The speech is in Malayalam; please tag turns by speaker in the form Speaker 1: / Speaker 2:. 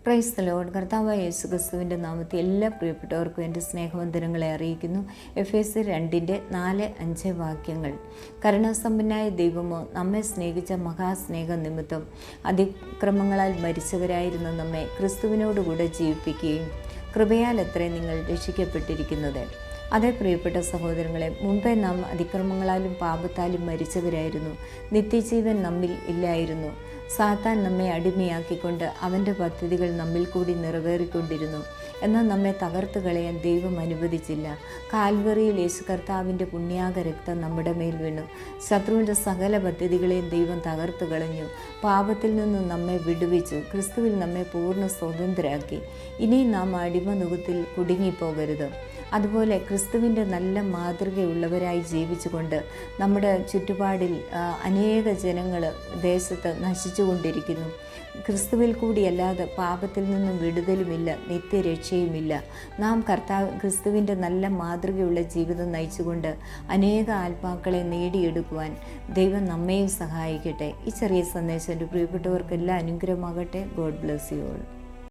Speaker 1: Praise the Lord. കർത്താവായ യേശു ക്രിസ്തുവിൻ്റെ നാമത്തിൽ എല്ലാ പ്രിയപ്പെട്ടവർക്കും എൻ്റെ സ്നേഹവന്ദനങ്ങളെ അറിയിക്കുന്നു. എഫേസ്യർ 2:4-5 വാക്യങ്ങൾ. കരുണാസമ്പന്നനായ ദൈവമോ നമ്മെ സ്നേഹിച്ച മഹാസ്നേഹ നിമിത്തം അതിക്രമങ്ങളാൽ മരിച്ചവരായിരുന്ന നമ്മെ ക്രിസ്തുവിനോടുകൂടെ ജീവിപ്പിക്കുകയും കൃപയാൽ അത്രേ നിങ്ങൾ രക്ഷിക്കപ്പെട്ടിരിക്കുന്നത്. അതേ പ്രിയപ്പെട്ട സഹോദരങ്ങളെ, മുമ്പേ നാം അതിക്രമങ്ങളാലും പാപത്താലും മരിച്ചവരായിരുന്നു. നിത്യജീവൻ നമ്മിൽ ഇല്ലായിരുന്നു. സാത്താൻ നമ്മെ അടിമയാക്കിക്കൊണ്ട് അവൻ്റെ പദ്ധതികൾ നമ്മിൽ കൂടി നിറവേറിക്കൊണ്ടിരുന്നു. എന്നാൽ നമ്മെ തകർത്ത് കളയാൻ ദൈവം അനുവദിച്ചില്ല. കാൽവറിയിൽ യേശു കർത്താവിൻ്റെ പുണ്യാക രക്തം നമ്മുടെ മേൽ വീണു. ശത്രുവിൻ്റെ സകല പദ്ധതികളെയും ദൈവം തകർത്ത് കളഞ്ഞു. പാപത്തിൽ നിന്നും നമ്മെ വിടുവിച്ചു. ക്രിസ്തുവിൽ നമ്മെ പൂർണ്ണ സ്വതന്ത്രരാക്കി. ഇനിയും നാം അടിമനുഖത്തിൽ കുടുങ്ങിപ്പോകരുത്. അതുപോലെ ക്രിസ്തുവിൻ്റെ നല്ല മാതൃകയുള്ളവരായി ജീവിച്ചുകൊണ്ട് നമ്മുടെ ചുറ്റുപാടിൽ അനേക ജനങ്ങൾ ദേശത്ത് നശിച്ചുകൊണ്ടിരിക്കുന്നു. ക്രിസ്തുവിൽ കൂടിയല്ലാതെ പാപത്തിൽ നിന്നും വിടുതലുമില്ല, നിത്യരക്ഷയുമില്ല. നാം ക്രിസ്തുവിൻ്റെ നല്ല മാതൃകയുള്ള ജീവിതം നയിച്ചുകൊണ്ട് അനേക ആത്മാക്കളെ നേടിയെടുക്കുവാൻ ദൈവം നമ്മെയും സഹായിക്കട്ടെ. ഈ ചെറിയ സന്ദേശം എൻ്റെ പ്രിയപ്പെട്ടവർക്കെല്ലാം അനുഗ്രഹമാകട്ടെ. God bless you all.